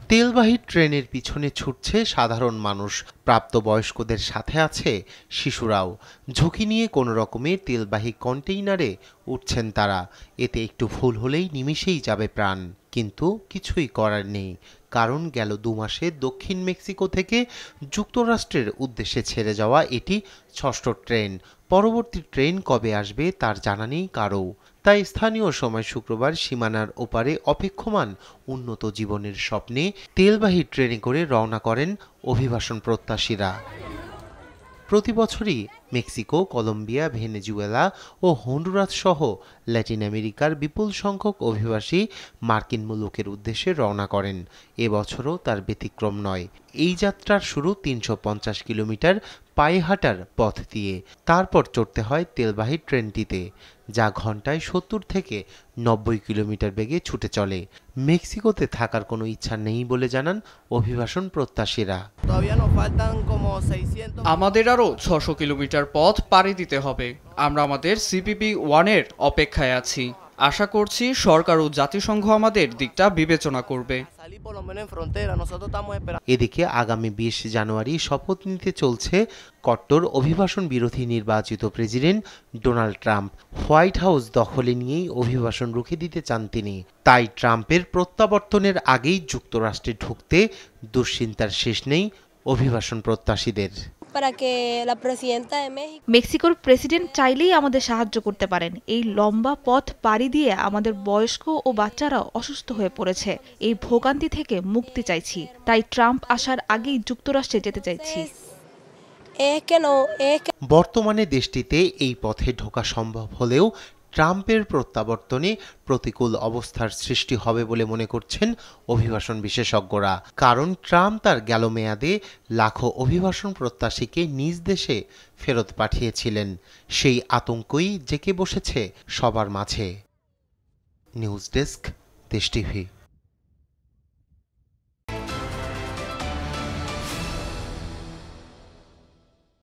তেলবাহী ট্রেনের পিছনে ছুটছে সাধারণ মানুষ, প্রাপ্তবয়স্কদের সাথে আছে শিশুরাও। ঝুঁকি নিয়ে কোনো রকমে তেলবাহী কন্টেইনারে উঠছেন তারা। এতে একটু ভুল হলেই নিমিষেই যাবে প্রাণ। কিন্তু কিছুই করার নেই, কারণ গেল 2 মাসে দক্ষিণ মেক্সিকো থেকে যুক্তরাষ্ট্রের উদ্দেশ্যে ছেড়ে যাওয়া এটি 6ষ্ঠ ট্রেন। পরবর্তী ট্রেন কবে আসবে তার জানা নেই কারও। তাই স্থানীয় সময় শুক্রবার সীমানার ওপারে অপেক্ষমান উন্নত জীবনের স্বপ্নে তেলবাহী ট্রেনে করে রওনা করেন অভিবাসন প্রত্যাশীরা। প্রতি বছরই মেক্সিকো, কলম্বিয়া, ভেনেজুয়েলা ও হন্ডুরাস সহ ল্যাটিন আমেরিকার বিপুল সংখ্যক অভিবাসী মার্কিন মুলুকের উদ্দেশ্যে রওনা করেন। এবছরও তার ব্যতিক্রম নয়। এই যাত্রার শুরু ৩৫০ কিলোমিটার পায়ে হাঁটার পথ দিয়ে। তারপর চড়তে হয় তেলবাহী ট্রেনটিতে, যা ঘন্টায় ৭০ থেকে ৯০ কিলোমিটার বেগে ছুটে চলে। মেক্সিকোতে থাকার কোনো ইচ্ছা নেই বলে জানান অভিবাসন প্রত্যাশীরা। আমাদের আরও ৬০০ কিলোমিটার পথ পাড়ি দিতে হবে। আমরা আমাদের CPP-1-এর অপেক্ষায় আছি। আশা করছি সরকার ও জাতিসংঘ আমাদের দিকটা বিবেচনা করবে। এদিকে আগামী ২০ জানুয়ারি শপথ নিতে চলছে কট্টর অভিবাসন বিরোধী নির্বাচিত president Donald Trump. White house দখলে নিয়েই অভিবাসন রুখে দিতে চান তিনি। তাই ট্রাম্পের প্রত্যাবর্তনের আগেই যুক্তরাষ্ট্রে ঢুকতে দুশ্চিন্তার শেষ নেই অভিবাসন প্রত্যাশীদের। মেক্সিকোর প্রেসিডেন্ট চাইলেই আমাদের সাহায্য করতে পারেন। এই লম্বা পথ পাড়ি দিয়ে আমাদের বয়স্ক ও বাচ্চারা অসুস্থ হয়ে পড়েছে। এই ভোগান্তি থেকে মুক্তি চাইছি। তাই ট্রাম্প আসার আগেই যুক্তরাষ্ট্রে যেতে চাইছি। বর্তমানে দেশটিতে এই পথে ঢোকা সম্ভব হলেও ট্রাম্পের প্রত্যাবর্তনে প্রতিকূল অবস্থার সৃষ্টি হবে বলে মনে করছেন অভিবাসন বিশেষজ্ঞরা। কারণ ট্রাম্প তার গেল মেয়াদে লাখো অভিবাসন প্রত্যাশীকে নিজ দেশে ফেরত পাঠিয়েছিলেন। সেই আতঙ্কই জেঁকে বসেছে সবার মাঝে। নিউজ ডেস্ক, দেশ টিভি।